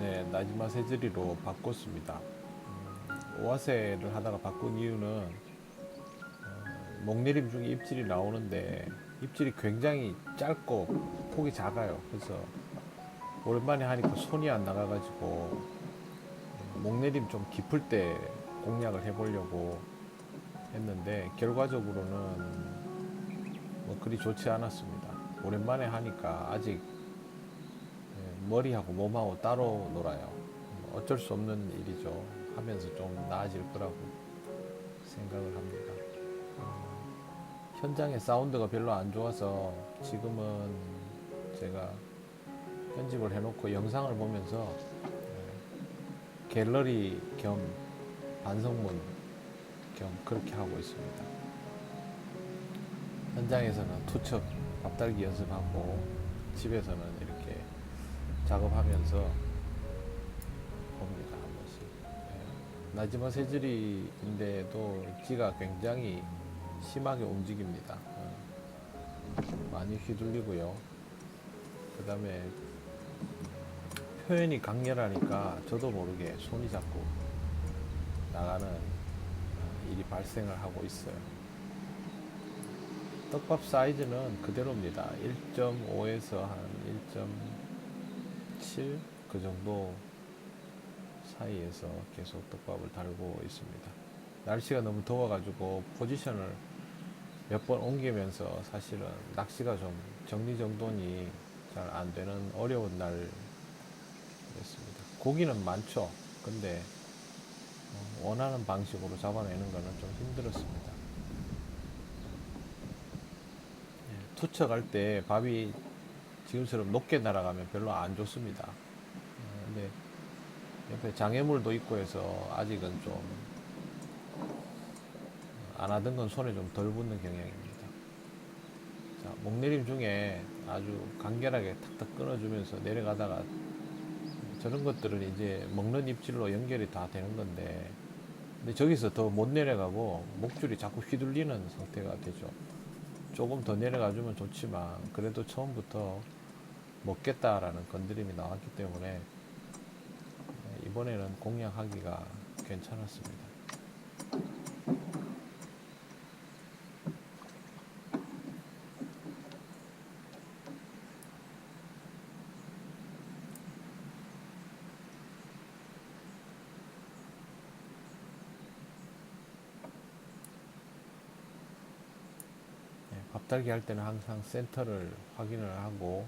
네, 나지마 새들이로 바꿨습니다. 오화새를 하다가 바꾼 이유는 목내림 중에 입질이 나오는데 입질이 굉장히 짧고 폭이 작아요. 그래서 오랜만에 하니까 손이 안 나가가지고 목내림 좀 깊을 때 공략을 해보려고 했는데 결과적으로는 뭐 그리 좋지 않았습니다. 오랜만에 하니까 아직 머리하고 몸하고 따로 놀아요. 어쩔 수 없는 일이죠. 하면서 좀 나아질 거라고 생각을 합니다. 현장의 사운드가 별로 안 좋아서 지금은 제가 편집을 해놓고 영상을 보면서 갤러리 겸 반성문 겸 그렇게 하고 있습니다. 현장에서는 투척, 밥달기 연습하고 집에서는 이렇게 작업하면서 봅니다. 한 번씩. 나지마 새들이인데도 지가 굉장히 심하게 움직입니다. 많이 휘둘리고요. 그 다음에 표현이 강렬하니까 저도 모르게 손이 자꾸 나가는 일이 발생을 하고 있어요. 떡밥 사이즈는 그대로입니다. 1.5에서 한 1.7 그 정도 사이에서 계속 떡밥을 달고 있습니다. 날씨가 너무 더워가지고 포지션을 몇 번 옮기면서 사실은 낚시가 좀 정리정돈이 잘 안 되는 어려운 날이었습니다. 고기는 많죠. 근데 원하는 방식으로 잡아내는 거는 좀 힘들었습니다. 투척할 때 밥이 지금처럼 높게 날아가면 별로 안 좋습니다. 근데 옆에 장애물도 있고 해서 아직은 좀 안 하던 건 손에 좀 덜 붙는 경향입니다. 자, 목내림 중에 아주 간결하게 탁탁 끊어주면서 내려가다가 저런 것들은 이제 먹는 입질로 연결이 다 되는 건데 근데 저기서 더 못 내려가고 목줄이 자꾸 휘둘리는 상태가 되죠. 조금 더 내려가주면 좋지만 그래도 처음부터 먹겠다라는 건드림이 나왔기 때문에 이번에는 공략하기가 괜찮았습니다. 밥달기 할 때는 항상 센터를 확인을 하고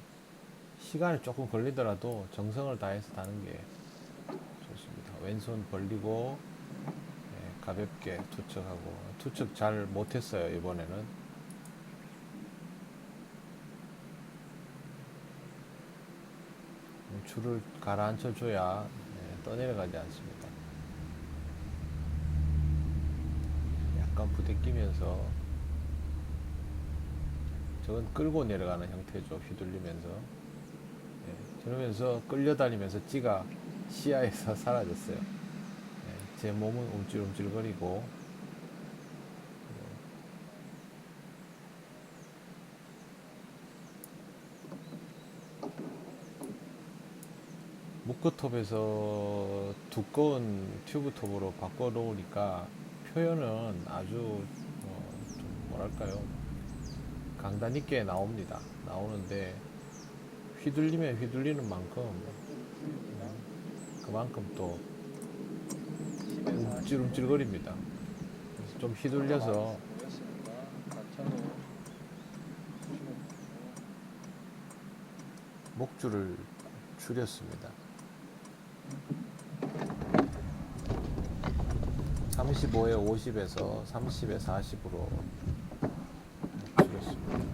시간이 조금 걸리더라도 정성을 다해서 다는 게 좋습니다. 왼손 벌리고 가볍게 투척하고 투척 잘 못했어요 이번에는. 줄을 가라앉혀 줘야 떠내려가지 않습니다. 약간 부대끼면서 저건 끌고 내려가는 형태죠. 휘둘리면서 그러면서 끌려다니면서 찌가 시야에서 사라졌어요. 제 몸은 움찔움찔거리고 무크톱에서 두꺼운 튜브톱으로 바꿔놓으니까 표현은 아주 좀 뭐랄까요 강단 있게 나옵니다. 나오는데 휘둘리면 휘둘리는 만큼 그만큼 또 움찔움찔거립니다. 그래서 좀 휘둘려서 목줄을 줄였습니다. 35에 50에서 30에 40으로 줄였습니다.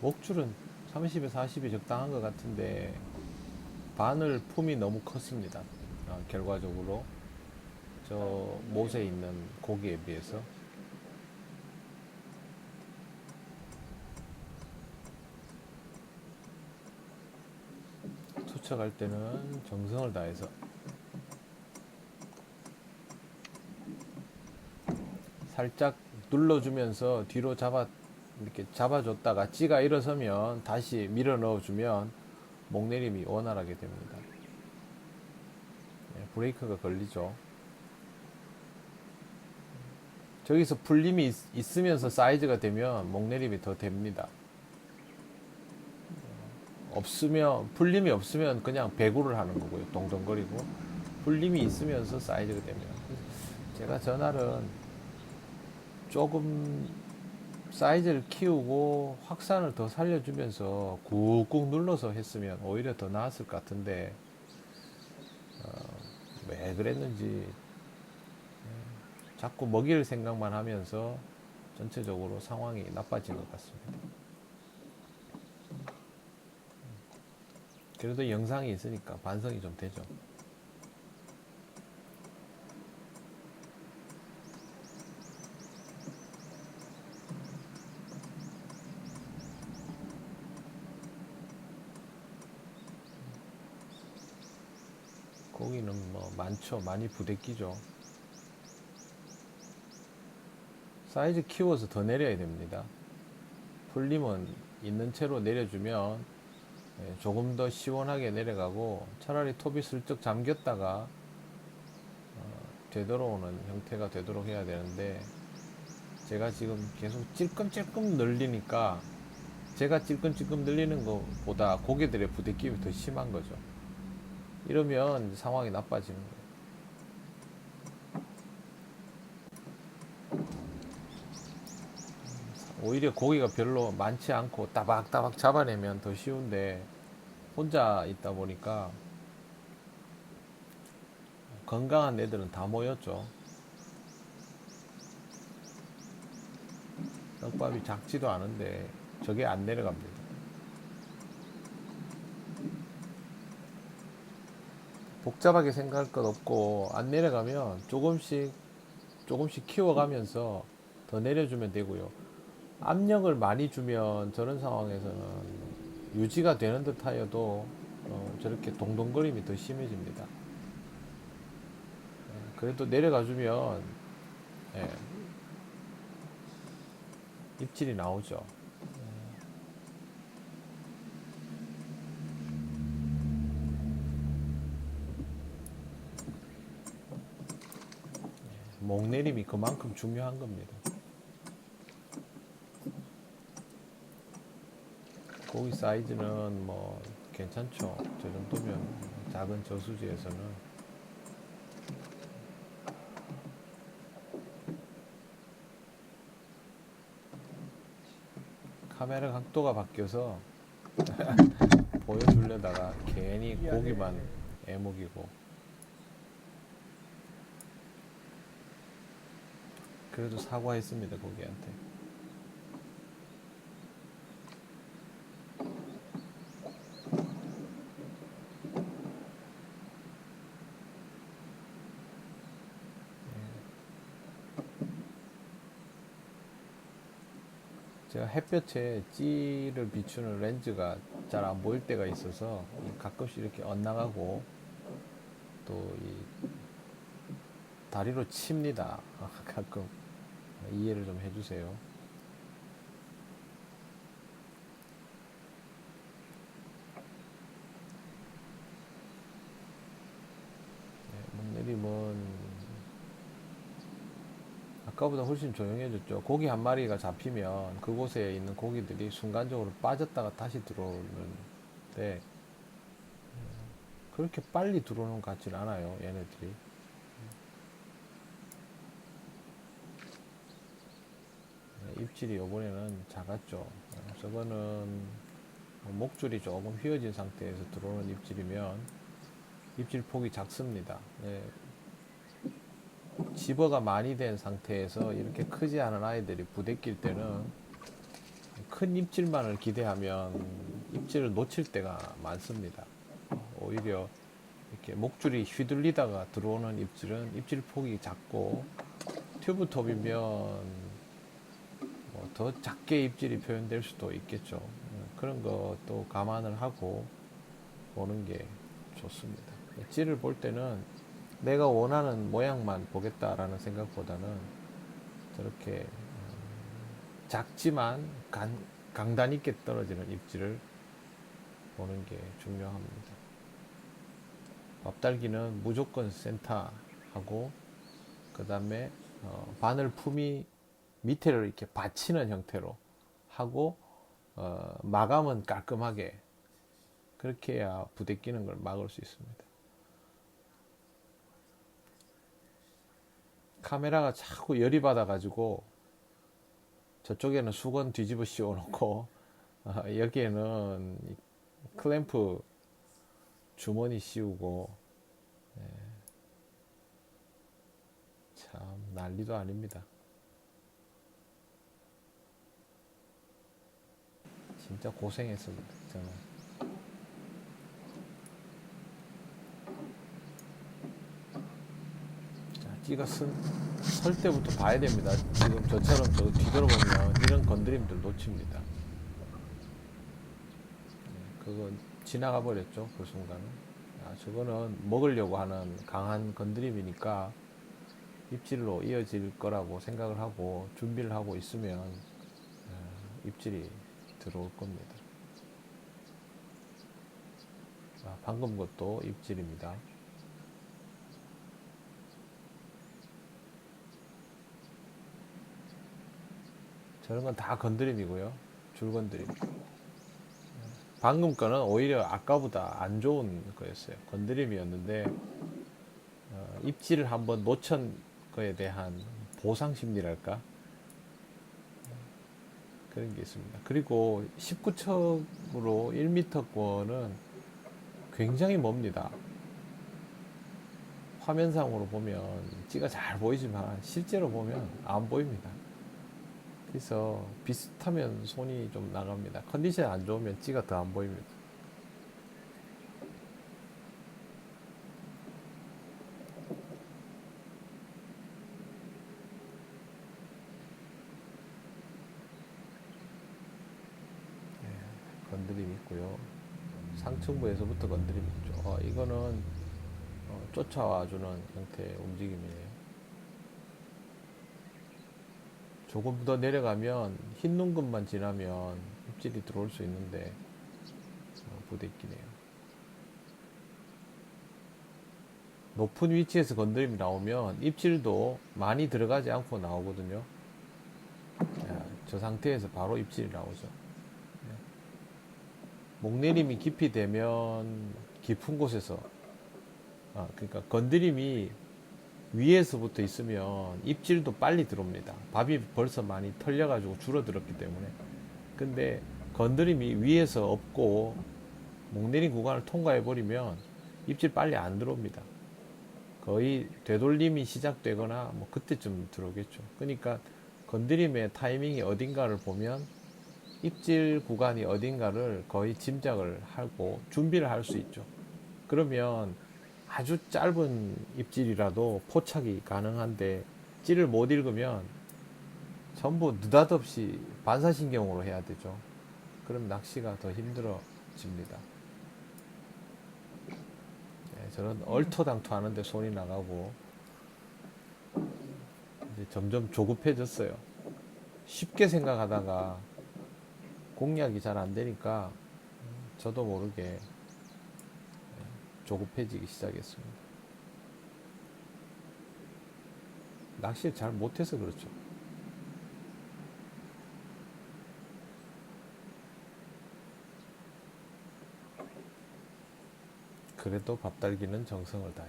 목줄은 30에 40이 적당한 것 같은데 바늘 품이 너무 컸습니다. 결과적으로 저 못에 있는 고기에 비해서. 투척할 때는 정성을 다해서 살짝 눌러주면서 뒤로 이렇게 잡아줬다가 찌가 일어서면 다시 밀어 넣어주면 목내림이 원활하게 됩니다. 네, 브레이크가 걸리죠. 저기서 풀림이 있으면서 사이즈가 되면 목내림이 더 됩니다. 풀림이 없으면 그냥 배구를 하는 거고요. 동동거리고. 풀림이 있으면서 사이즈가 되면. 제가 전날은 조금 사이즈를 키우고 확산을 더 살려주면서 꾹꾹 눌러서 했으면 오히려 더 나았을 것 같은데, 왜 그랬는지 자꾸 먹일 생각만 하면서 전체적으로 상황이 나빠진 것 같습니다. 그래도 영상이 있으니까 반성이 좀 되죠. 고기는 뭐 많죠. 많이 부대끼죠. 사이즈 키워서 더 내려야 됩니다. 풀림은 있는 채로 내려주면 조금 더 시원하게 내려가고, 차라리 톱이 슬쩍 잠겼다가 되돌아오는 형태가 되도록 해야 되는데, 제가 지금 계속 찔끔찔끔 늘리니까 제가 찔끔찔끔 늘리는 것보다 고개들의 부대낌이 더 심한 거죠. 이러면 상황이 나빠지는 거예요. 오히려 고기가 별로 많지 않고 따박따박 잡아내면 더 쉬운데, 혼자 있다 보니까 건강한 애들은 다 모였죠. 떡밥이 작지도 않은데 저게 안 내려갑니다. 복잡하게 생각할 것 없고 안 내려가면 조금씩 키워가면서 더 내려주면 되고요. 압력을 많이 주면 저런 상황에서는 유지가 되는 듯 하여도 저렇게 동동거림이 더 심해집니다. 그래도 내려가주면 입질이 나오죠. 목내림이 그만큼 중요한 겁니다. 고기 사이즈는 뭐 괜찮죠. 저 정도면 작은 저수지에서는. 카메라 각도가 바뀌어서 보여주려다가 괜히 고기만 애먹이고. 그래도 사과했습니다, 고기한테. 제가 햇볕에 찌를 비추는 렌즈가 잘 안 보일 때가 있어서 가끔씩 이렇게 엇나가고, 또 이 다리로 칩니다. 가끔 이해를 좀 해주세요. 목내림은 아까보다 훨씬 조용해졌죠. 고기 한 마리가 잡히면 그곳에 있는 고기들이 순간적으로 빠졌다가 다시 들어오는데, 그렇게 빨리 들어오는 것 같진 않아요, 얘네들이. 입질이 요번에는 작았죠. 저거는 목줄이 조금 휘어진 상태에서 들어오는 입질이면 입질 폭이 작습니다. 네. 집어가 많이 된 상태에서 이렇게 크지 않은 아이들이 부대낄 때는 큰 입질만을 기대하면 입질을 놓칠 때가 많습니다. 오히려 이렇게 목줄이 휘둘리다가 들어오는 입질은 입질 폭이 작고, 튜브톱이면 뭐 더 작게 입질이 표현될 수도 있겠죠. 그런 것도 감안을 하고 보는 게 좋습니다. 입질을 볼 때는 내가 원하는 모양만 보겠다라는 생각보다는 저렇게 작지만 강단 있게 떨어지는 입질을 보는 게 중요합니다. 밥달기는 무조건 센터하고, 그 다음에 바늘 품이 밑에를 이렇게 받치는 형태로 하고, 마감은 깔끔하게, 그렇게 해야 부대끼는 걸 막을 수 있습니다. 카메라가 자꾸 열이 받아가지고 저쪽에는 수건 뒤집어 씌워 놓고 여기에는 클램프 주머니 씌우고, 참 난리도 아닙니다. 진짜 고생했습니다. 저는. 자, 찌가 설 때부터 봐야 됩니다. 지금 저처럼 저 뒤돌아보면 이런 건드림들 놓칩니다. 그건 지나가 버렸죠. 그 순간은. 저거는 먹으려고 하는 강한 건드림이니까 입질로 이어질 거라고 생각을 하고 준비를 하고 있으면 입질이 들어올 겁니다. 방금 것도 입질입니다. 저런 건 다 건드림이고요. 줄 건드림. 방금 거는 오히려 아까보다 안 좋은 거였어요. 건드림이었는데 입질을 한번 놓친 거에 대한 보상 심리랄까, 그런 게 있습니다. 그리고 19척으로 1m권은 굉장히 멉니다. 화면상으로 보면 찌가 잘 보이지만 실제로 보면 안 보입니다. 그래서 비슷하면 손이 좀 나갑니다. 컨디션이 안 좋으면 찌가 더 안 보입니다. 건드림 있고요. 상층부에서부터 건드림 있죠. 이거는 쫓아와주는 형태의 움직임이에요. 조금 더 내려가면 흰 눈금만 지나면 입질이 들어올 수 있는데 부대끼네요. 높은 위치에서 건드림이 나오면 입질도 많이 들어가지 않고 나오거든요. 저 상태에서 바로 입질이 나오죠. 목내림이 깊이 되면 깊은 곳에서, 그러니까 건드림이 위에서부터 있으면 입질도 빨리 들어옵니다. 밥이 벌써 많이 털려가지고 줄어들었기 때문에. 근데 건드림이 위에서 없고 목내림 구간을 통과해 버리면 입질 빨리 안 들어옵니다. 거의 되돌림이 시작되거나 뭐 그때쯤 들어오겠죠. 그러니까 건드림의 타이밍이 어딘가를 보면 입질 구간이 어딘가를 거의 짐작을 하고 준비를 할 수 있죠. 그러면 아주 짧은 입질이라도 포착이 가능한데 찌를 못 읽으면 전부 느닷없이 반사신경으로 해야 되죠. 그럼 낚시가 더 힘들어집니다. 저는 얼토당토 하는데 손이 나가고 이제 점점 조급해졌어요. 쉽게 생각하다가 공략이 잘 안 되니까 저도 모르게 조급해지기 시작했습니다. 낚시를 잘 못해서 그렇죠. 그래도 밥달기는 정성을 다해.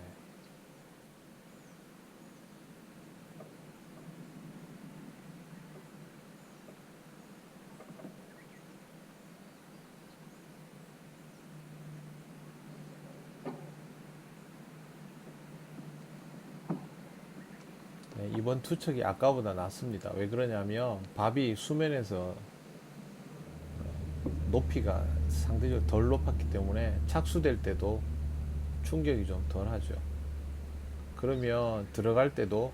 네, 이번 투척이 아까보다 낫습니다. 왜 그러냐면 밥이 수면에서 높이가 상대적으로 덜 높았기 때문에 착수될 때도 충격이 좀 덜하죠. 그러면 들어갈 때도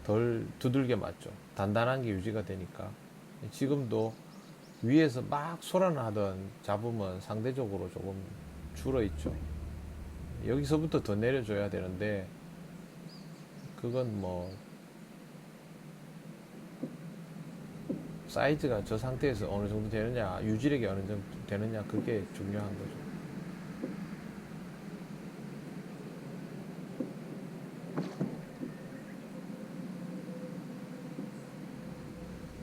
덜 두들겨 맞죠. 단단한 게 유지가 되니까. 지금도 위에서 막 솟아나던 잡음은 상대적으로 조금 줄어 있죠. 여기서부터 더 내려줘야 되는데 그건 뭐 사이즈가 저 상태에서 어느 정도 되느냐, 유지력이 어느 정도 되느냐, 그게 중요한 거죠.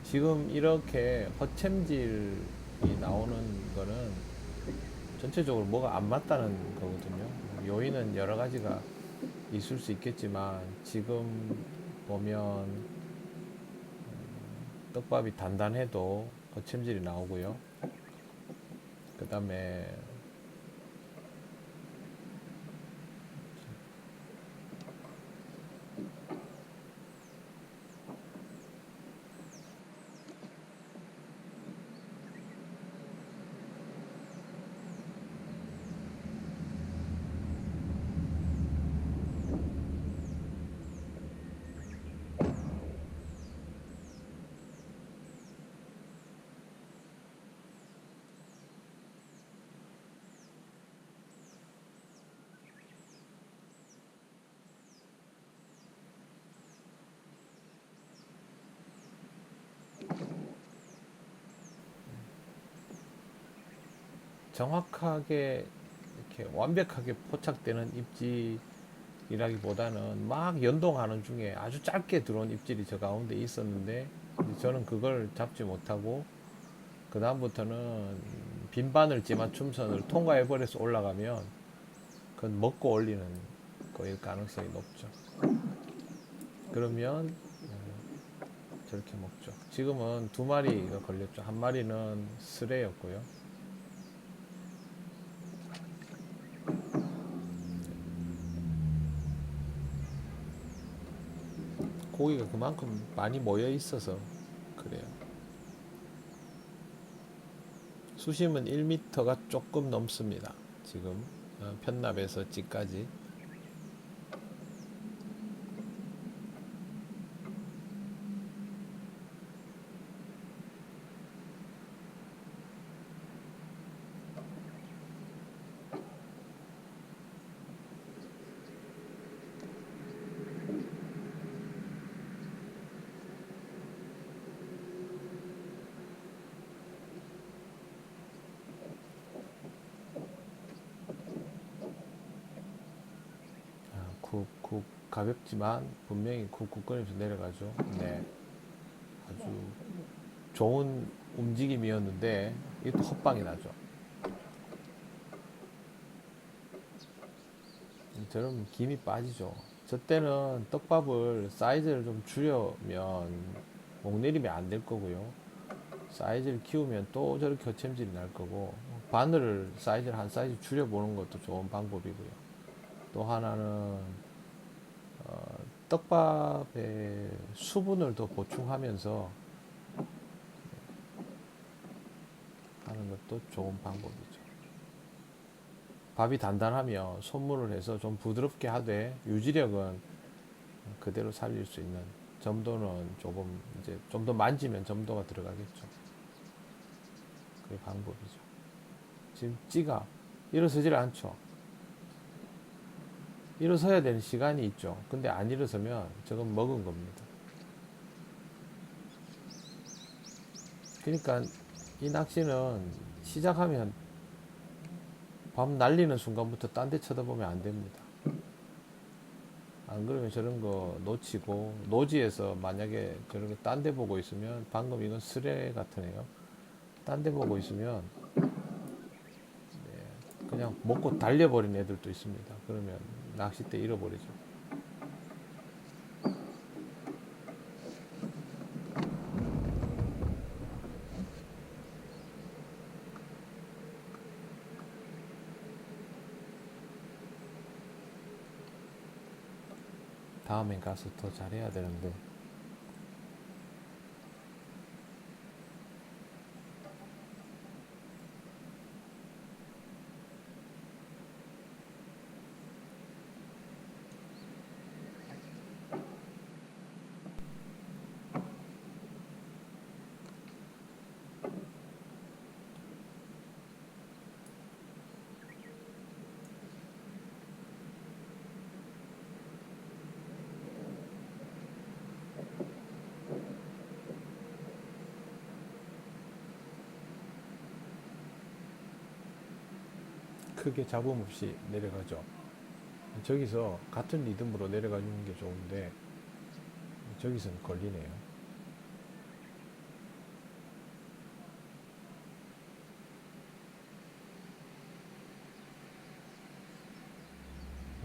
지금 이렇게 허챔질이 나오는 거는 전체적으로 뭐가 안 맞다는 거거든요. 요인은 여러 가지가 있을 수 있겠지만 지금 보면 떡밥이 단단해도 거침질이 나오고요. 그 다음에 정확하게 이렇게 완벽하게 포착되는 입질이라기보다는 막 연동하는 중에 아주 짧게 들어온 입질이 저 가운데 있었는데 저는 그걸 잡지 못하고 그 다음부터는 빈바늘 찌맞춤선을 통과해버려서 올라가면 그건 먹고 올리는 거일 가능성이 높죠. 그러면 저렇게 먹죠. 지금은 두 마리가 걸렸죠. 한 마리는 스레였고요. 고기가 그만큼 많이 모여 있어서 그래요. 수심은 1m가 조금 넘습니다. 지금 편납에서 찌까지. 쿡쿡 가볍지만 분명히 쿡쿡 거리면서 내려가죠. 네, 아주 좋은 움직임이었는데 이게 또 헛방이 나죠. 저럼 김이 빠지죠. 저 때는 떡밥을 사이즈를 좀 줄여면 목내림이 안 될 거고요. 사이즈를 키우면 또 저렇게 거침질이 날 거고, 바늘을 사이즈를 한 사이즈 줄여보는 것도 좋은 방법이고요. 또 하나는 떡밥에 수분을 더 보충하면서 하는 것도 좋은 방법이죠. 밥이 단단하면 손물을 해서 좀 부드럽게 하되 유지력은 그대로 살릴 수 있는 점도는 조금 이제 좀 더 만지면 점도가 들어가겠죠. 그게 방법이죠. 지금 찌가 일어서질 않죠. 일어서야 되는 시간이 있죠. 근데 안 일어서면 저건 먹은 겁니다. 그러니까 이 낚시는 시작하면 밤 날리는 순간부터 딴 데 쳐다보면 안 됩니다. 안 그러면 저런 거 놓치고 노지에서 만약에 저런 거 딴 데 보고 있으면 방금 이건 스레 같으네요. 딴 데 보고 있으면 그냥 먹고 달려버린 애들도 있습니다. 그러면 낚싯대 잃어버리죠. 다음엔 가서 더 잘해야 되는데 크게 잡음 없이 내려가죠. 저기서 같은 리듬으로 내려가 주는 게 좋은데 저기서는 걸리네요.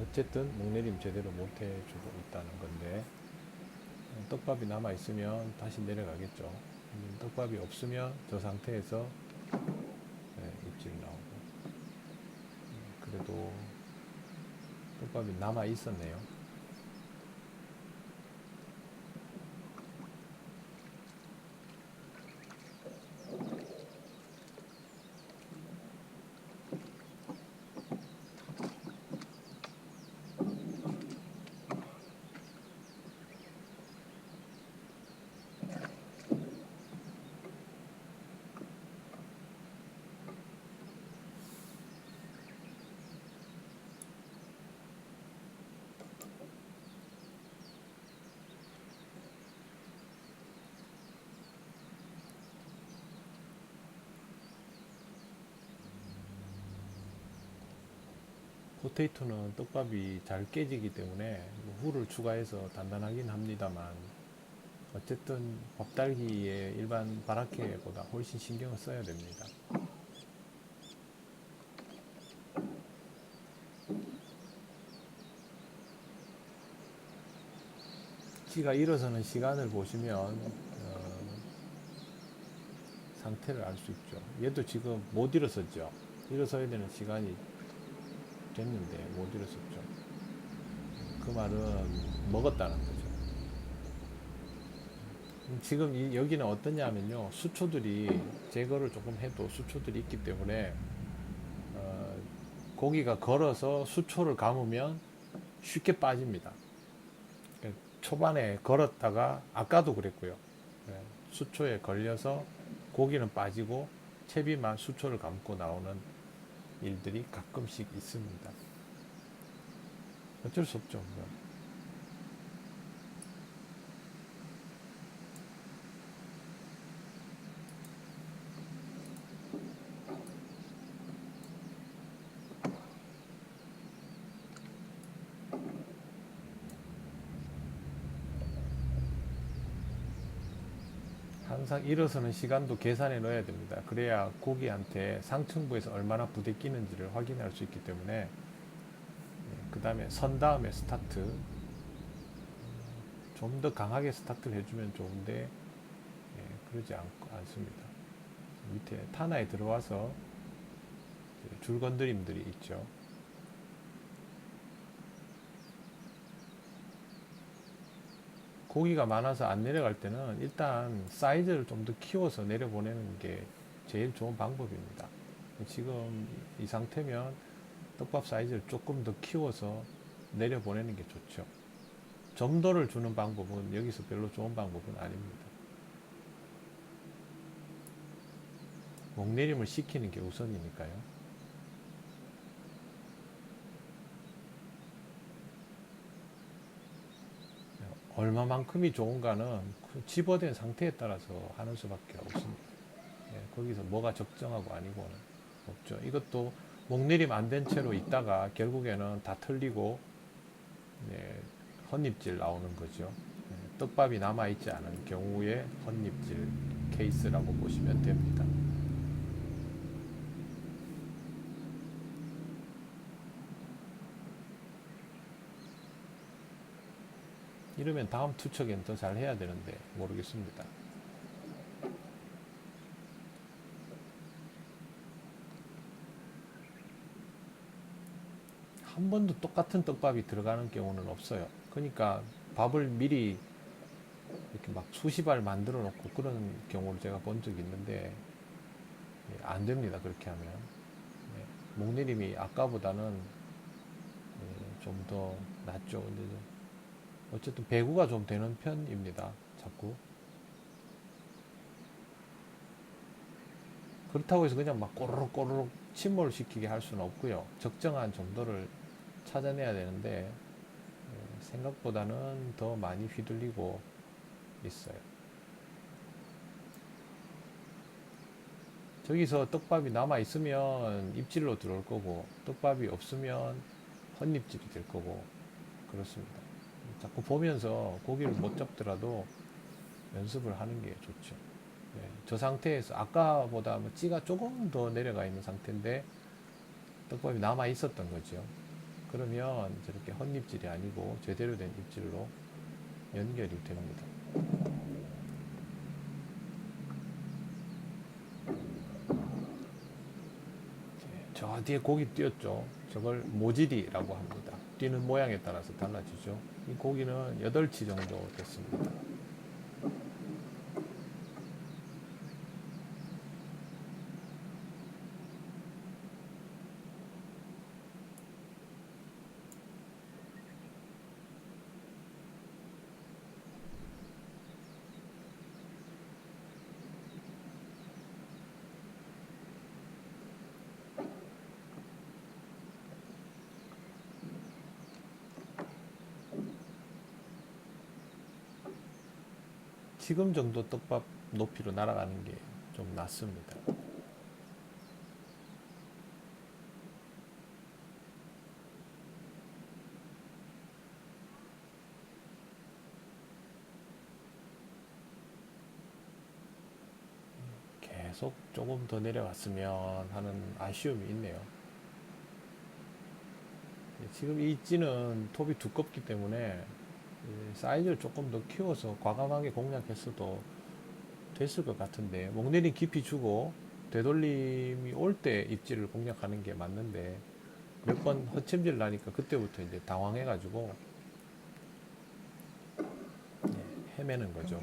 어쨌든 목내림 제대로 못 해주고 있다는 건데 떡밥이 남아 있으면 다시 내려가겠죠. 떡밥이 없으면 저 상태에서 입질 나오고 그래도 떡밥이 남아 있었네요. 포테이토는 떡밥이 잘 깨지기 때문에 후를 추가해서 단단하긴 합니다만 어쨌든 밥달기에 일반 바라케보다 훨씬 신경을 써야 됩니다. 찌가 일어서는 시간을 보시면 상태를 알 수 있죠. 얘도 지금 못 일어섰죠. 일어서야 되는 시간이 됐는데 못 일어섰죠. 그 말은 먹었다는 거죠. 지금 여기는 어떠냐면요. 수초들이 제거를 조금 해도 수초들이 있기 때문에 고기가 걸어서 수초를 감으면 쉽게 빠집니다. 초반에 걸었다가 아까도 그랬고요. 수초에 걸려서 고기는 빠지고 채비만 수초를 감고 나오는 일들이 가끔씩 있습니다. 어쩔 수 없죠. 항상 일어서는 시간도 계산해 넣어야 됩니다. 그래야 고기한테 상층부에서 얼마나 부대끼는지를 확인할 수 있기 때문에 그 다음에 선 다음에 스타트 좀 더 강하게 스타트를 해주면 좋은데 그러지 않습니다. 밑에 타나에 들어와서 줄 건드림들이 있죠. 고기가 많아서 안 내려갈 때는 일단 사이즈를 좀 더 키워서 내려보내는 게 제일 좋은 방법입니다. 지금 이 상태면 떡밥 사이즈를 조금 더 키워서 내려보내는 게 좋죠. 점도를 주는 방법은 여기서 별로 좋은 방법은 아닙니다. 목내림을 시키는 게 우선이니까요. 얼마만큼이 좋은가는 그 집어된 상태에 따라서 하는 수밖에 없습니다. 거기서 뭐가 적정하고 아니고는 없죠. 이것도 목내림 안 된 채로 있다가 결국에는 다 털리고 헛입질 나오는 거죠. 떡밥이 남아있지 않은 경우에 헛입질 케이스라고 보시면 됩니다. 이러면 다음 투척엔 더 잘 해야 되는데 모르겠습니다. 한 번도 똑같은 떡밥이 들어가는 경우는 없어요. 그러니까 밥을 미리 이렇게 막 수십 알 만들어 놓고 그런 경우를 제가 본 적이 있는데 안 됩니다. 그렇게 하면 목내림이 아까보다는 좀 더 낫죠. 근데 어쨌든 배구가 좀 되는 편입니다. 자꾸 그렇다고 해서 그냥 막 꼬르륵 꼬르륵 침몰 시키게 할 수는 없고요. 적정한 정도를 찾아내야 되는데 생각보다는 더 많이 휘둘리고 있어요. 저기서 떡밥이 남아 있으면 입질로 들어올 거고, 떡밥이 없으면 헛입질이 될 거고, 그렇습니다. 자꾸 보면서 고기를 못 잡더라도 연습을 하는 게 좋죠. 네, 저 상태에서 아까보다 뭐 찌가 조금 더 내려가 있는 상태인데 떡밥이 남아 있었던 거죠. 그러면 저렇게 헛입질이 아니고 제대로 된 입질로 연결이 됩니다. 저 뒤에 고기 띄었죠. 저걸 모지리라고 합니다. 뛰는 모양에 따라서 달라지죠. 이 고기는 8치 정도 됐습니다. 지금 정도 떡밥 높이로 날아가는 게 좀 낫습니다. 계속 조금 더 내려갔으면 하는 아쉬움이 있네요. 지금 이 찌는 톱이 두껍기 때문에 사이즈를 조금 더 키워서 과감하게 공략했어도 됐을 것 같은데, 목내림 깊이 주고 되돌림이 올 때 입질을 공략하는 게 맞는데 몇 번 허챔질 나니까 그때부터 이제 당황해가지고 헤매는 거죠.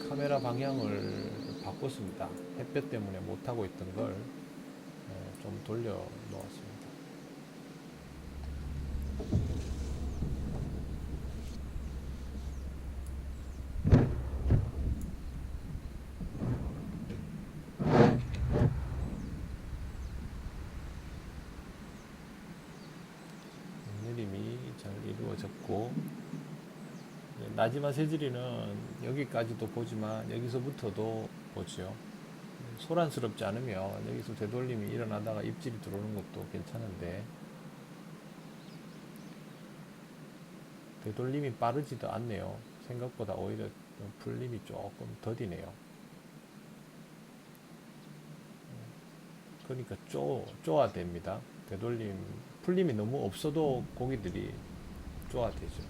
카메라 방향을 바꿨습니다. 햇볕 때문에 못하고 있던 걸 좀 돌려 놓았습니다. 내림이 잘 이루어졌고, 나지마 새지리는 여기까지도 보지만 여기서부터도 보죠. 소란스럽지 않으면 여기서 되돌림이 일어나다가 입질이 들어오는 것도 괜찮은데, 되돌림이 빠르지도 않네요. 생각보다 오히려 풀림이 조금 더디네요. 그러니까 쪼아 됩니다. 되돌림, 풀림이 너무 없어도 고기들이 쪼아 되죠.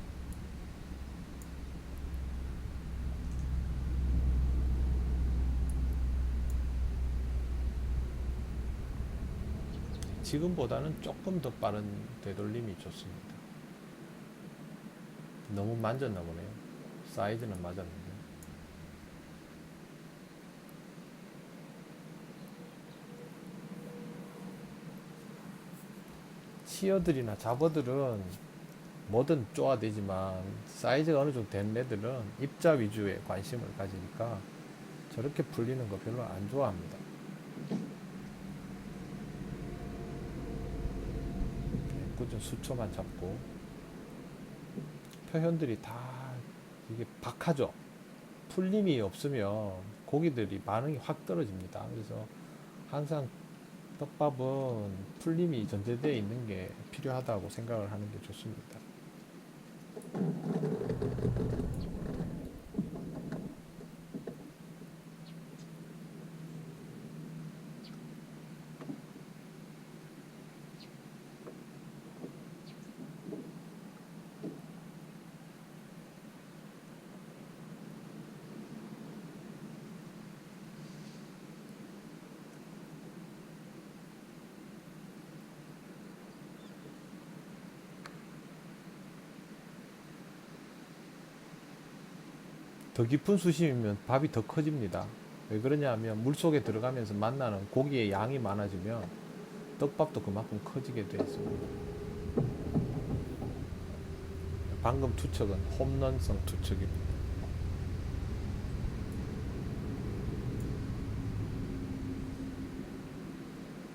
지금보다는 조금 더 빠른 되돌림이 좋습니다. 너무 만졌나 보네요. 사이즈는 맞았는데. 치어들이나 잡어들은 뭐든 쪼아대지만 사이즈가 어느 정도 된 애들은 입자 위주의 관심을 가지니까 저렇게 풀리는 거 별로 안 좋아합니다. 꾸준 수초만 잡고, 표현들이 다 이게 박하죠. 풀림이 없으면 고기들이 반응이 확 떨어집니다. 그래서 항상 떡밥은 풀림이 전제되어 있는 게 필요하다고 생각을 하는 게 좋습니다. 더 깊은 수심이면 밥이 더 커집니다. 왜 그러냐 하면 물속에 들어가면서 만나는 고기의 양이 많아지면 떡밥도 그만큼 커지게 되어 있습니다. 방금 투척은 홈런성 투척입니다.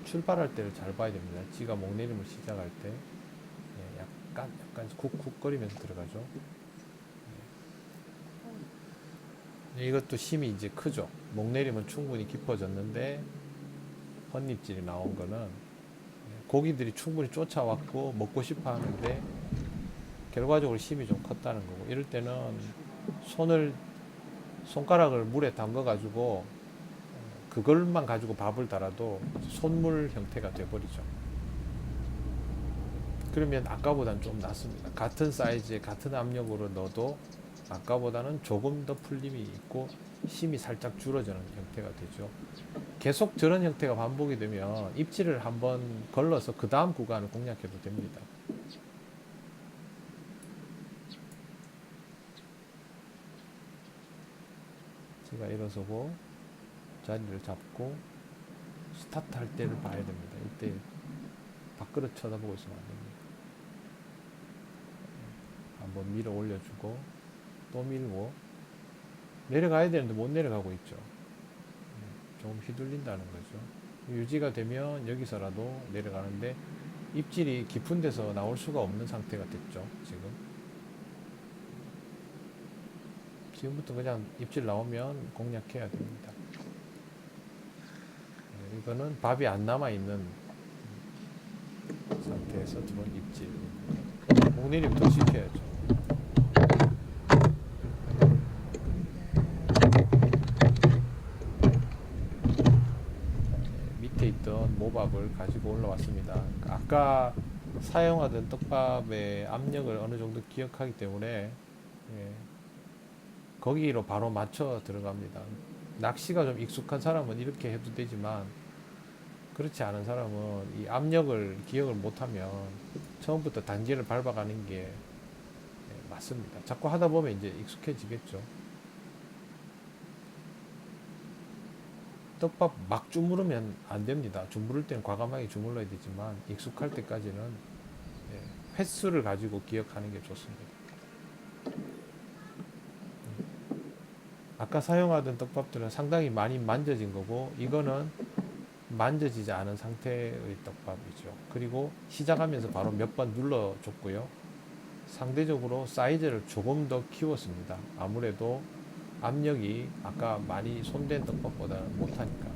출발할 때를 잘 봐야 됩니다. 지가 목내림을 시작할 때 약간 쿡쿡거리면서 들어가죠. 이것도 심이 이제 크죠. 목내림은 충분히 깊어졌는데 헛입질이 나온 거는 고기들이 충분히 쫓아왔고 먹고 싶어 하는데 결과적으로 심이 좀 컸다는 거고, 이럴 때는 손가락을 물에 담가 가지고 그걸만 가지고 밥을 달아도 손물 형태가 돼버리죠. 그러면 아까보다는 좀 낫습니다. 같은 사이즈에 같은 압력으로 넣어도 아까보다는 조금 더 풀림이 있고 힘이 살짝 줄어드는 형태가 되죠. 계속 저런 형태가 반복이 되면 입질을 한번 걸러서 그 다음 구간을 공략해도 됩니다. 제가 일어서고 자리를 잡고 스타트 할 때를 봐야 됩니다. 이때 밖으로 쳐다보고 있으면 안 됩니다. 한번 밀어 올려주고 또 밀고 내려가야 되는데 못 내려가고 있죠. 조금 휘둘린다는 거죠. 유지가 되면 여기서라도 내려가는데 입질이 깊은 데서 나올 수가 없는 상태가 됐죠. 지금부터 그냥 입질 나오면 공략해야 됩니다. 이거는 밥이 안 남아있는 상태에서 들어온 입질. 목내림부터 시켜야죠. 밑에 있던 모밥을 가지고 올라왔습니다. 아까 사용하던 떡밥의 압력을 어느 정도 기억하기 때문에 거기로 바로 맞춰 들어갑니다. 낚시가 좀 익숙한 사람은 이렇게 해도 되지만 그렇지 않은 사람은 이 압력을 기억을 못하면 처음부터 단계를 밟아가는 게 맞습니다. 자꾸 하다 보면 이제 익숙해지겠죠. 떡밥 막 주무르면 안 됩니다. 주무를 때는 과감하게 주물러야 되지만 익숙할 때까지는 횟수를 가지고 기억하는 게 좋습니다. 아까 사용하던 떡밥들은 상당히 많이 만져진 거고 이거는 만져지지 않은 상태의 떡밥이죠. 그리고 시작하면서 바로 몇 번 눌러줬고요. 상대적으로 사이즈를 조금 더 키웠습니다. 아무래도 압력이 아까 많이 손댄 떡밥보다는 못하니까.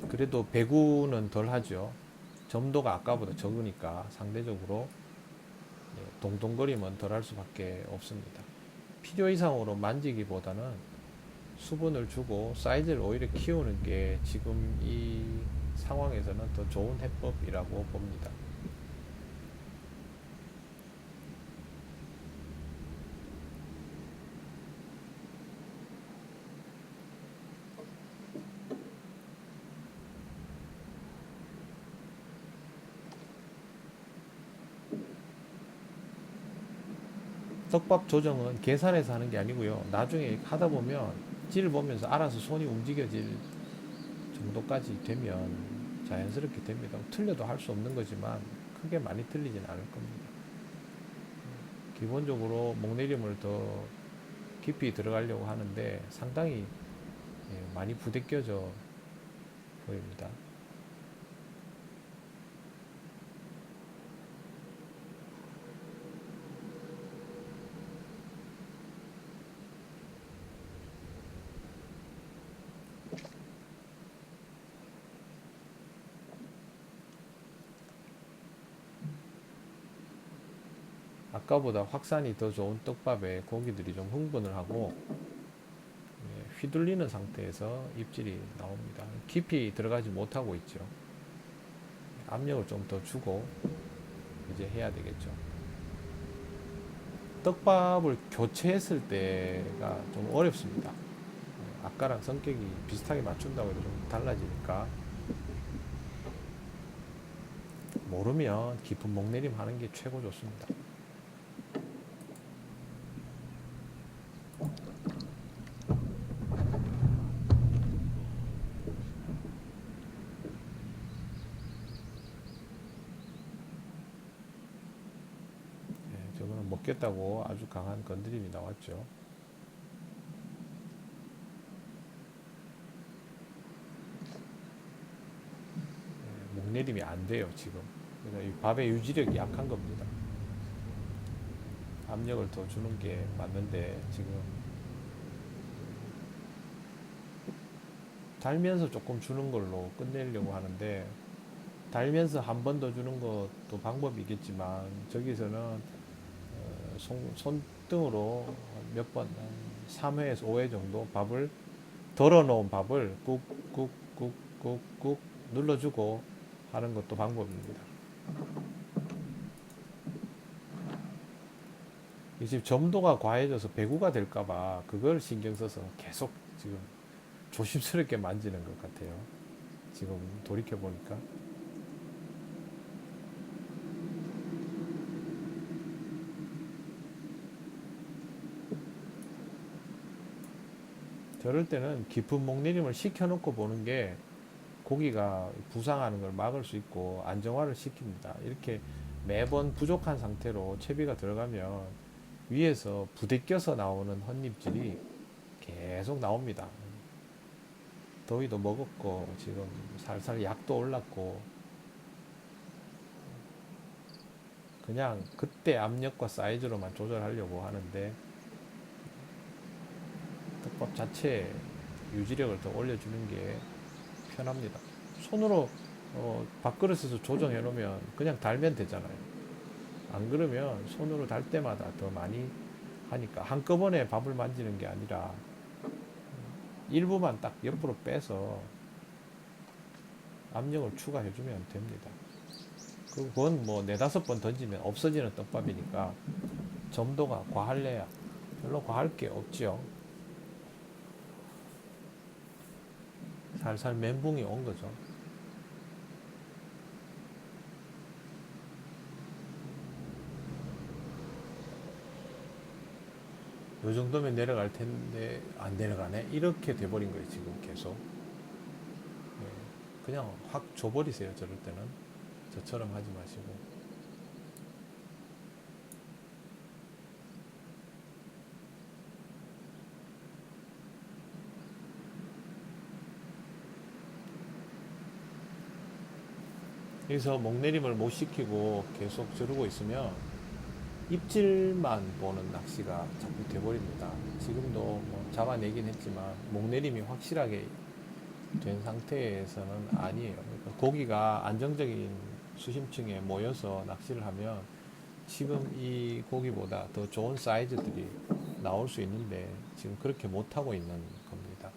그래도 배구는 덜 하죠. 점도가 아까보다 적으니까 상대적으로 동동거리면 덜 할 수밖에 없습니다. 필요 이상으로 만지기보다는 수분을 주고 사이즈를 오히려 키우는 게 지금 이 상황에서는 더 좋은 해법이라고 봅니다. 떡밥 조정은 계산해서 하는 게 아니고요. 나중에 하다 보면 질 보면서 알아서 손이 움직여질 정도까지 되면 자연스럽게 됩니다. 틀려도 할 수 없는 거지만 크게 많이 틀리진 않을 겁니다. 기본적으로 목내림을 더 깊이 들어가려고 하는데 상당히 많이 부대껴져 보입니다. 아까보다 확산이 더 좋은 떡밥에 고기들이 좀 흥분을 하고 휘둘리는 상태에서 입질이 나옵니다. 깊이 들어가지 못하고 있죠. 압력을 좀 더 주고 이제 해야 되겠죠. 떡밥을 교체했을 때가 좀 어렵습니다. 아까랑 성격이 비슷하게 맞춘다고 해도 좀 달라지니까 모르면 깊은 목내림 하는 게 최고 좋습니다. 저거는 먹겠다고 아주 강한 건드림이 나왔죠. 목내림이 안 돼요, 지금. 그러니까 이 밥의 유지력이 약한 겁니다. 압력을 더 주는 게 맞는데 지금 달면서 조금 주는 걸로 끝내려고 하는데, 달면서 한 번 더 주는 것도 방법이겠지만 저기서는 손등으로 몇 번, 3회에서 5회 정도 밥을, 덜어 놓은 밥을 꾹꾹꾹꾹꾹 눌러주고 하는 것도 방법입니다. 이 지금 점도가 과해져서 배구가 될까봐 그걸 신경 써서 계속 지금 조심스럽게 만지는 것 같아요. 지금 돌이켜 보니까. 저럴 때는 깊은 목내림을 시켜놓고 보는 게 고기가 부상하는 걸 막을 수 있고 안정화를 시킵니다. 이렇게 매번 부족한 상태로 채비가 들어가면 위에서 부대껴서 나오는 헛입질이 계속 나옵니다. 더위도 먹었고 지금 살살 약도 올랐고 그냥 그때 압력과 사이즈로만 조절하려고 하는데 떡밥 자체 유지력을 더 올려주는 게 편합니다. 손으로 밥그릇에서 조정해 놓으면 그냥 달면 되잖아요. 안 그러면 손으로 달 때마다 더 많이 하니까 한꺼번에 밥을 만지는 게 아니라 일부만 딱 옆으로 빼서 압력을 추가해 주면 됩니다. 그건 뭐 네다섯 번 던지면 없어지는 떡밥이니까 점도가 과할래야 별로 과할 게 없지요. 살살 멘붕이 온 거죠. 요 정도면 내려갈 텐데 안 내려가네, 이렇게 돼버린 거예요 지금 계속. 예, 그냥 확 줘버리세요. 저럴 때는 저처럼 하지 마시고. 여기서 목내림을 못 시키고 계속 저러고 있으면 입질만 보는 낚시가 자꾸 돼버립니다. 지금도 뭐 잡아내긴 했지만 목내림이 확실하게 된 상태에서는 아니에요. 그러니까 고기가 안정적인 수심층에 모여서 낚시를 하면 지금 이 고기보다 더 좋은 사이즈들이 나올 수 있는데 지금 그렇게 못하고 있는 겁니다.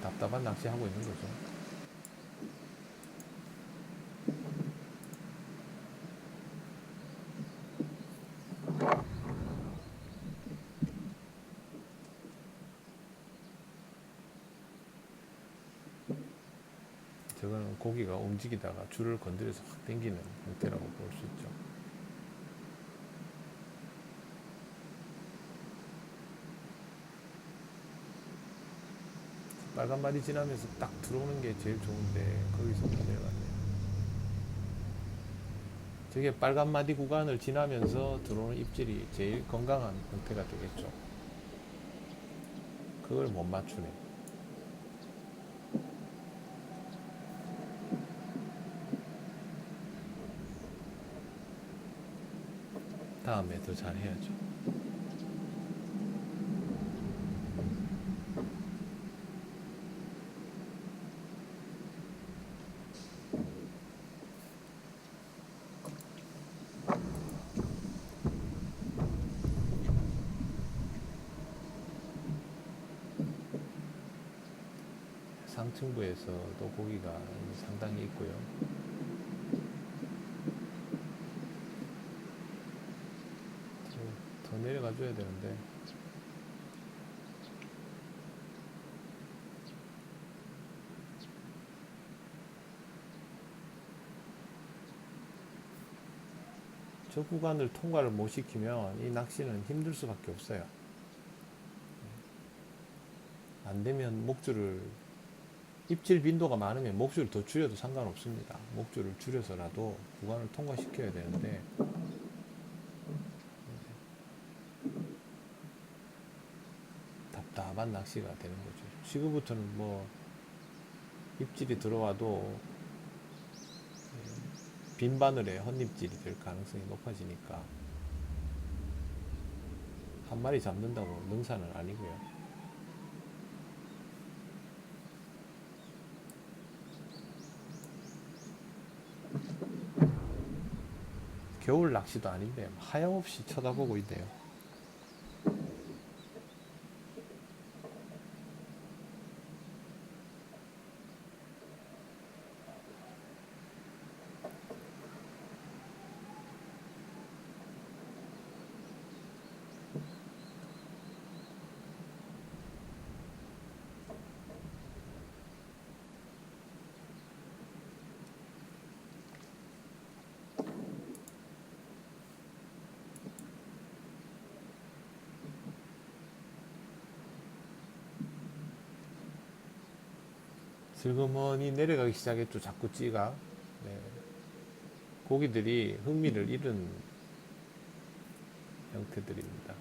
답답한 낚시하고 있는 거죠. 저거는 고기가 움직이다가 줄을 건드려서 확 당기는 형태라고 볼 수 있죠. 빨간 말이 지나면서 딱 들어오는 게 제일 좋은데 거기서 못 내려갔네요. 저게 빨간 마디 구간을 지나면서 들어오는 입질이 제일 건강한 형태가 되겠죠. 그걸 못 맞추네. 다음에 더 잘해야죠. 상층부에서도 고기가 상당히 있고요. 더 내려가 줘야 되는데 저 구간을 통과를 못 시키면 이 낚시는 힘들 수밖에 없어요. 안 되면 목줄을, 입질 빈도가 많으면 목줄을 더 줄여도 상관없습니다. 목줄을 줄여서라도 구간을 통과시켜야 되는데 답답한 낚시가 되는 거죠. 지금부터는 뭐 입질이 들어와도 빈 바늘에 혼입질이 될 가능성이 높아지니까 한 마리 잡는다고 능사는 아니고요. 겨울 낚시도 아닌데 하염없이 쳐다보고 있네요. 슬그머니 내려가기 시작했죠. 자꾸 찌가. 네. 고기들이 흥미를 잃은 형태들입니다.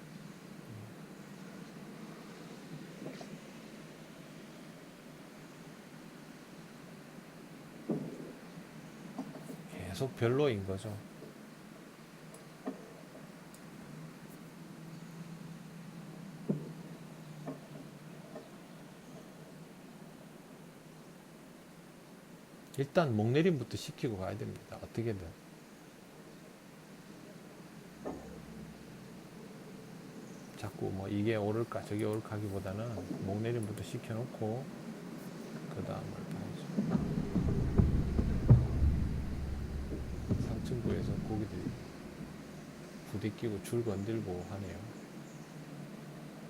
계속 별로인 거죠. 일단 목내림부터 시키고 가야 됩니다. 어떻게든. 자꾸 뭐 이게 오를까 저게 오를까 하기보다는 목내림부터 시켜놓고 그 다음을 봐야죠. 상층부에서 고기들이 부대끼고 줄 건들고 하네요.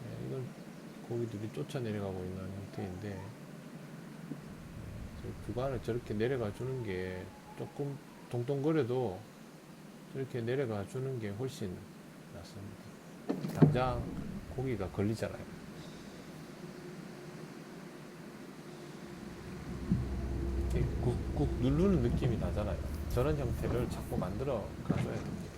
네, 이건 고기들이 쫓아 내려가고 있는 형태인데 구간을 저렇게 내려가 주는 게 조금 동동거려도 저렇게 내려가 주는 게 훨씬 낫습니다. 당장 고기가 걸리잖아요. 꾹꾹 누르는 느낌이 나잖아요. 저런 형태를 자꾸 만들어 가줘야 됩니다.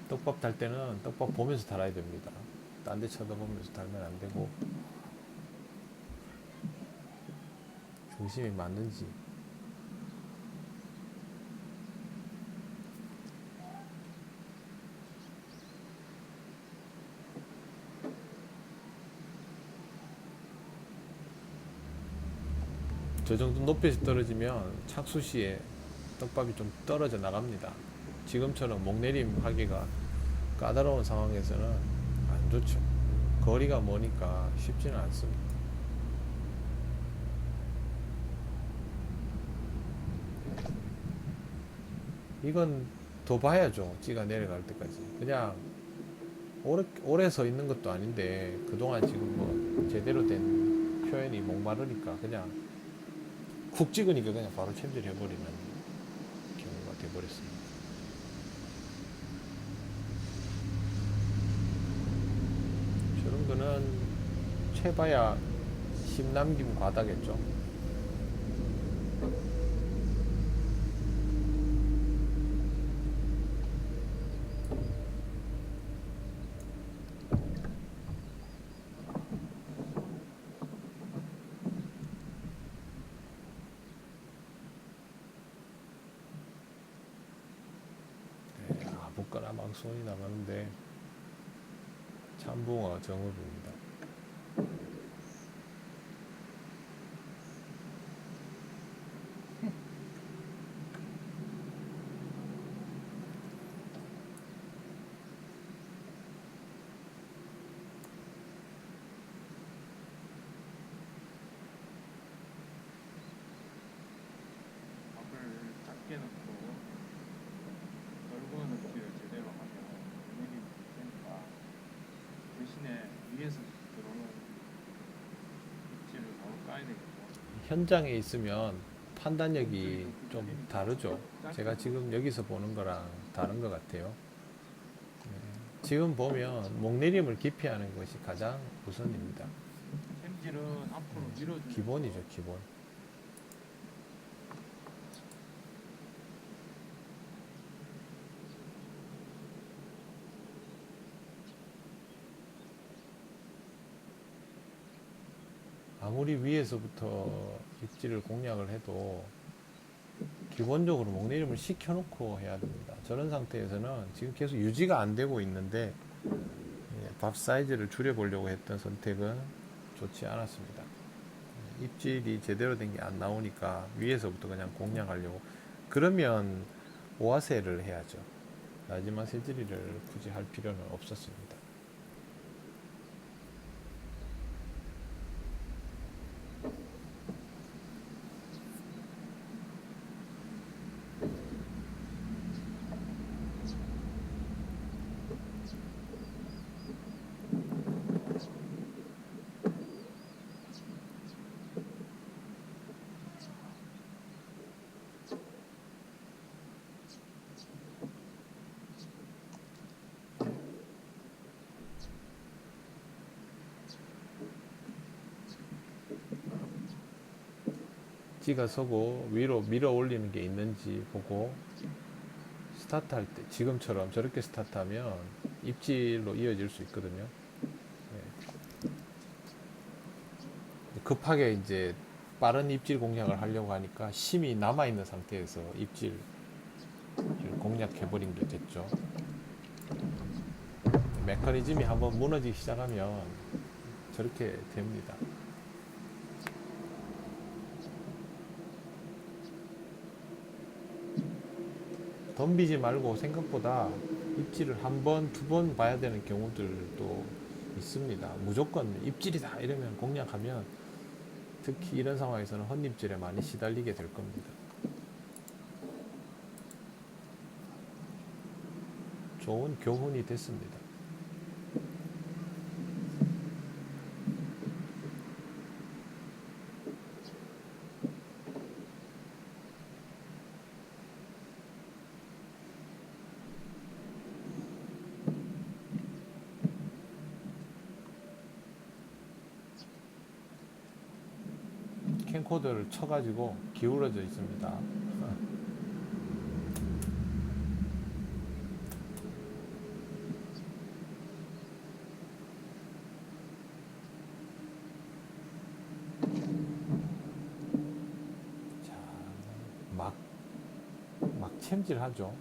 떡밥 달 때는 떡밥 보면서 달아야 됩니다. 딴 데 쳐다보면서 달면 안 되고 중심이 맞는지 저 정도 높이에서 떨어지면 착수 시에 떡밥이 좀 떨어져 나갑니다. 지금처럼 목내림 하기가 까다로운 상황에서는 안 좋죠. 거리가 머니까 쉽지는 않습니다. 이건 더 봐야죠. 찌가 내려갈 때까지. 그냥 오래 서 있는 것도 아닌데 그동안 지금 뭐 제대로 된 표현이 목마르니까 그냥 쿡 찍으니까 그냥 바로 챔질해버리는 경우가 돼버렸습니다. 저런 거는 채봐야 10 남김 과다겠죠. 아무거나 막 손이 나가는데 참붕어 정읍입니다. 밥을 작게 넣고 넓은 높이를 제대로 하면 밀이 되니까 대신에 위에서 들어오는 입질을 바로 까야 되겠죠. 현장에 있으면 판단력이 좀 다르죠. 제가 지금 여기서 보는 거랑 다른 것 같아요. 지금 보면 목내림을 기피하는 것이 가장 우선입니다. 챔질은 앞으로 밀어주면서 기본이죠, 기본. 아무리 위에서부터 입질을 공략을 해도 기본적으로 목내림을 시켜놓고 해야 됩니다. 저런 상태에서는 지금 계속 유지가 안 되고 있는데 밥 사이즈를 줄여보려고 했던 선택은 좋지 않았습니다. 입질이 제대로 된 게 안 나오니까 위에서부터 그냥 공략하려고. 그러면 오아세를 해야죠. 나지막 새지리를 굳이 할 필요는 없었습니다. 찌가 서고 위로 밀어 올리는 게 있는지 보고 스타트 할 때 지금처럼 저렇게 스타트하면 입질로 이어질 수 있거든요. 급하게 이제 빠른 입질 공략을 하려고 하니까 힘이 남아 있는 상태에서 입질을 공략해 버린 게 됐죠. 메커니즘이 한번 무너지기 시작하면 저렇게 됩니다. 덤비지 말고 생각보다 입질을 한 번, 두 번 봐야 되는 경우들도 있습니다. 무조건 입질이다 이러면 공략하면 특히 이런 상황에서는 헛입질에 많이 시달리게 될 겁니다. 좋은 교훈이 됐습니다. 캠코더를 쳐가지고 기울어져 있습니다. 자, 막 챔질하죠.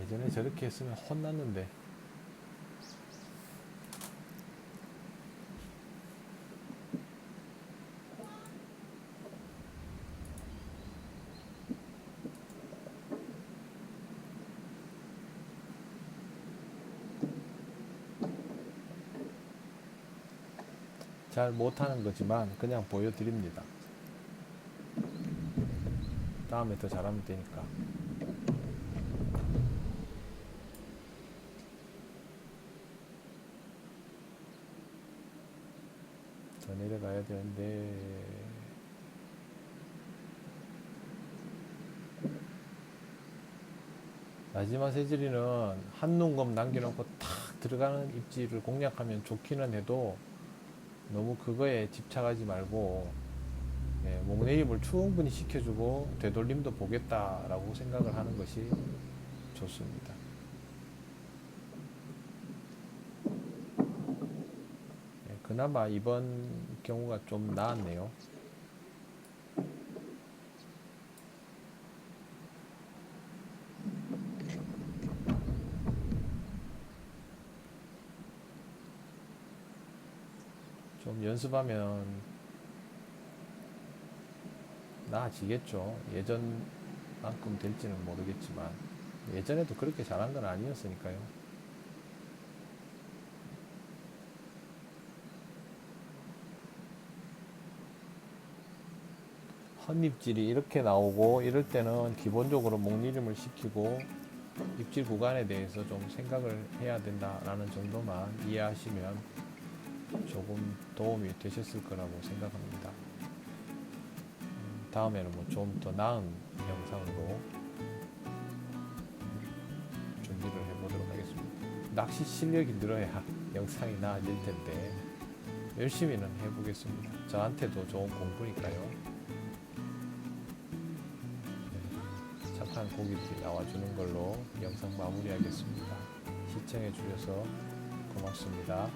예전에 저렇게 했으면 혼났는데. 잘 못하는 거지만 그냥 보여드립니다. 다음에 더 잘하면 되니까. 더 내려가야 되는데 마지막 새지리는 한 눈금 남겨놓고 탁 들어가는 입질을 공략하면 좋기는 해도 너무 그거에 집착하지 말고 목내림을 충분히 시켜주고 되돌림도 보겠다라고 생각을 하는 것이 좋습니다. 그나마 이번 경우가 좀 나았네요. 좀 연습하면 나아지겠죠. 예전만큼 될지는 모르겠지만 예전에도 그렇게 잘한 건 아니었으니까요. 헛입질이 이렇게 나오고 이럴 때는 기본적으로 목내림을 시키고 입질 구간에 대해서 좀 생각을 해야 된다라는 정도만 이해하시면 조금 도움이 되셨을 거라고 생각합니다. 다음에는 뭐 좀 더 나은 영상으로 준비를 해보도록 하겠습니다. 낚시 실력이 늘어야 영상이 나아질 텐데 열심히는 해보겠습니다. 저한테도 좋은 공부니까요. 네, 착한 고기들이 나와주는 걸로 영상 마무리하겠습니다. 시청해 주셔서 고맙습니다.